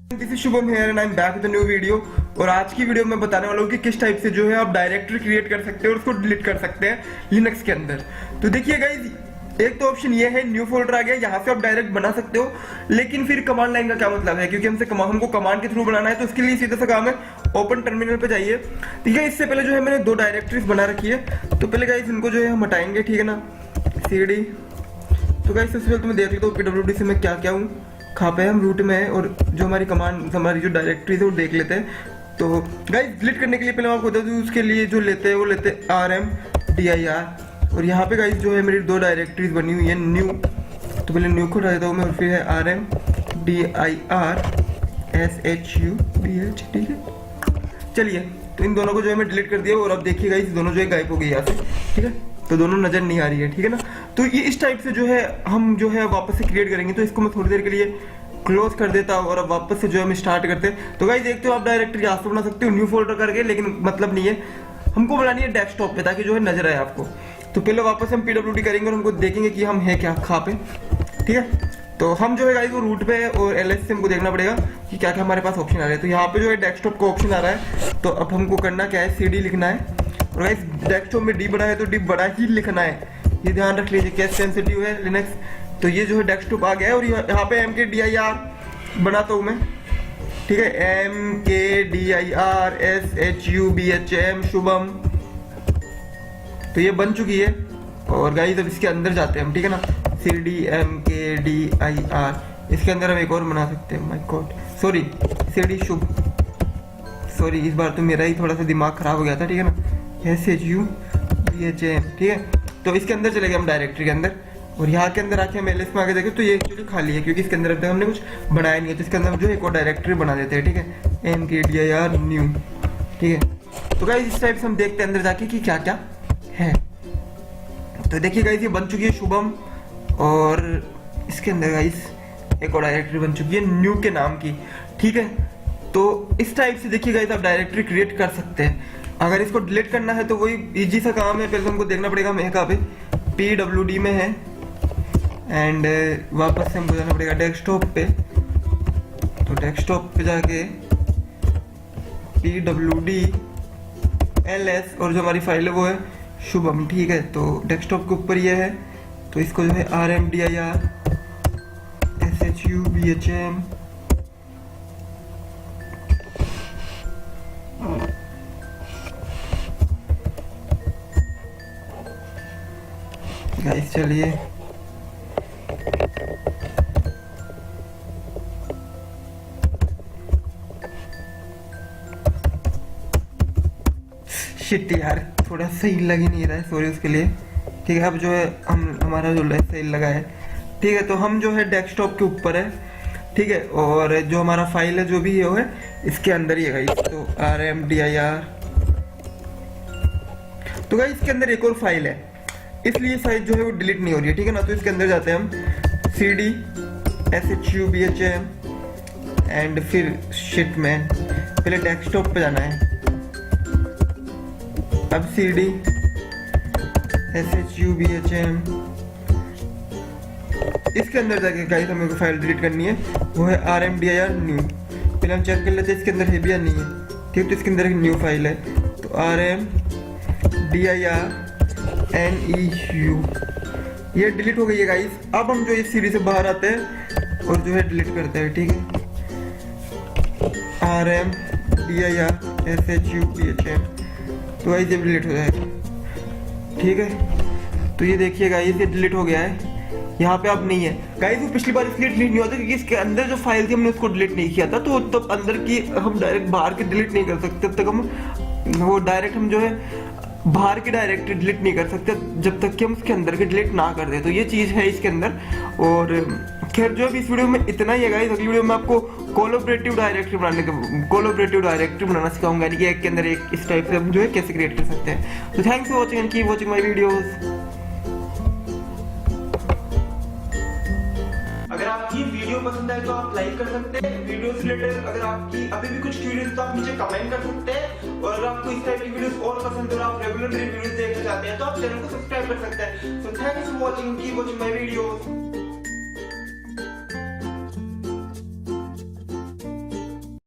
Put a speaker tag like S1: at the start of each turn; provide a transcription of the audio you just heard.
S1: This is Shubham here and I am back with a new video. और आज की video में बताने वाला हूँ कि किस टाइप से जो है आप डायरेक्टरी क्रिएट कर सकते हैं और उसको डिलीट कर सकते हैं लिनक्स के अंदर। तो देखिए गाइस, एक तो ऑप्शन ये है न्यू फोल्डर आ गया, यहाँ से आप डायरेक्ट बना सकते हो। लेकिन फिर कमांड लाइन का क्या मतलब है, क्योंकि हमको कमांड के थ्रू बनाना है, तो उसके लिए सीधा सा काम है ओपन टर्मिनल पे जाइए। ठीक है, इससे पहले जो है मैंने 2 डायरेक्टरीज बना रखी है। तो पहले गाइस इनको जो है हम हटाएंगे, ठीक है ना, CD। तो गाइस सबसे पहले तो मैं देख लेता हूँ PWD से मैं क्या क्या हूँ, कहाँ पे हम रूट में है, और जो हमारी कमांड हमारी जो डायरेक्टरी है वो देख लेते हैं। तो गाइस डिलीट करने के लिए पहले मैं आपको बता दूँ, उसके लिए जो लेते हैं वो लेते हैं RMDIR। और यहाँ पे गाइस जो है मेरी 2 डायरेक्टरीज बनी हुई है न्यू। तो पहले न्यू को हटा देता हूँ मैं, और फिर है RMDIR SHUBH। ठीक है, चलिए तो इन दोनों को जो है मैं डिलीट कर दिया। और अब देखिए गाइस दोनों जो है गायब हो गई यहाँ से। ठीक है, तो दोनों नजर नहीं आ रही है, ठीक है ना। तो ये इस टाइप से जो है हम जो है वापस से क्रिएट करेंगे। तो इसको मैं थोड़ी देर के लिए क्लोज कर देता हूँ और अब वापस से जो है हम स्टार्ट करते हैं। तो गाइस देखते हो आप डायरेक्टरी यहाँ से बना सकते हो न्यू फोल्डर करके, लेकिन मतलब नहीं है, हमको बनानी है डेस्कटॉप पे ताकि जो है नजर आए आपको। तो पहले वापस हम PWD करेंगे और हमको देखेंगे कि हम है क्या कहाँ पे। ठीक है, तो हम जो है गाइस वो रूट पे है और LS से हमको देखना पड़ेगा कि क्या क्या हमारे पास ऑप्शन आ रहे हैं। तो यहाँ पे जो है डेस्कटॉप का ऑप्शन आ रहा है। तो अब हमको करना क्या है, CD लिखना है। और गाइस डेस्कटॉप में D बड़ा है तो D बड़ा ही लिखना है, ये ध्यान रख लीजिए, केस सेंसिटिव है लिनक्स। तो ये जो है डेस्कटॉप आ गया है और यहाँ पे MKDIR बनाता हूँ मैं। ठीक है, MKDIR SHUBHM शुभम। तो ये बन चुकी है। और गाइस अब इसके अंदर जाते हैं हम, ठीक है ना, CD MKDIR। इसके अंदर हम एक और बना सकते हैं, my God sorry, CD Shubh, sorry इस बार तो मेरा ही थोड़ा सा दिमाग खराब हो गया था। ठीक है ना, SHUBHM। ठीक है, तो इसके अंदर चले गए हम डायरेक्टरी के अंदर। और यहाँ के अंदर आके हम LS में आगे देखें तो ये एक्चुअली खाली है, क्योंकि इसके अंदर अब तक हमने कुछ बनाया नहीं है। तो इसके अंदर जो एक और डायरेक्टरी बना देते हैं। ठीक है, MKDIR न्यू। ठीक है, तो गाइस इस टाइप से हम देखते हैं अंदर जाके कि क्या क्या है। तो देखिए गाइस ये बन चुकी है शुभम, और इसके अंदर गाइस एक और डायरेक्टरी बन चुकी है न्यू के नाम की। ठीक है, तो इस टाइप से देखिए गाइस आप डायरेक्टरी क्रिएट कर सकते हैं। अगर इसको डिलीट करना है तो वही इजी सा काम है, पहले हमको देखना पड़ेगा हम कहाँ पे, PWD में है, एंड वापस से हमको जाना पड़ेगा डेस्कटॉप पे। तो डेस्कटॉप पे जाके PWD LS और जो हमारी फाइल है वो है शुभम। ठीक है, तो डेस्कटॉप के ऊपर ये है। तो इसको जो है RMDIR SHUBHM गाइस चलिए शिट यार, थोड़ा सही लग ही नहीं रहा है, सॉरी उसके लिए। ठीक है, अब जो है हमारा जो सही लगा है। ठीक है, तो हम जो है डेस्कटॉप के ऊपर है। ठीक है, और जो हमारा फाइल है जो भी है वो है इसके अंदर ही है गाइस। तो RMDIR। तो गाइस इसके अंदर एक और फाइल है, इसलिए साइज जो है वो डिलीट नहीं हो रही है। ठीक है ना, तो इसके अंदर जाते हैं हम, CD SHUBHM एंड फिर शिट मैन, पहले डेस्कटॉप पे जाना है। अब CD SHUBHM, इसके अंदर जाके गाइस हमें फाइल डिलीट करनी है, वो है RMDIR न्यू। पहले हम चेक कर लेते हैं इसके अंदर है भी या नहीं है। ठीक, तो इसके अंदर एक न्यू फाइल है। तो RMDIR NEU, ये डिलीट हो गई है गाइस। अब हम जो इस CD से बाहर आते हैं और जो है डिलीट करते हैं। ठीक है, RMDIR SHUBHM, तो गाइस ये डिलीट हो जाएगा। ठीक है, तो ये देखिए गाइस ये डिलीट हो गया है, यहाँ पे अब नहीं है गाइस। वो पिछली बार इसलिए डिलीट नहीं हुआ था क्योंकि इसके अंदर जो फाइल थी हमने उसको डिलीट नहीं किया था। तो तब अंदर की हम डायरेक्ट बाहर के डिलीट नहीं कर सकते, तब तक हम वो डायरेक्ट हम जो है बाहर की डायरेक्टरी डिलीट नहीं कर सकते जब तक कि हम उसके अंदर के डिलीट ना कर दे। तो ये चीज़ है इसके अंदर। और खैर जो है इस वीडियो में इतना ही है गाइस। अगली वीडियो में आपको कोलैबोरेटिव डायरेक्टरी बनाना सिखाऊंगा, यानी कि एक के अंदर एक इस टाइप से हम जो है कैसे क्रिएट कर सकते हैं। तो thanks for watching and keep watching my videos. अगर आपकी वीडियो पसंद आए तो आप लाइक कर सकते हैं। वीडियो से रिलेटेड अगर आपकी अभी भी कुछ क्यूरियस तो आप नीचे कमेंट कर सकते हैं। और अगर आपको इस टाइप की वीडियोस और पसंद है और आप रेगुलर वीडियोस देखना चाहते हैं तो आप चैनल को सब्सक्राइब कर सकते हैं। So thanks for watching, keep watching my videos.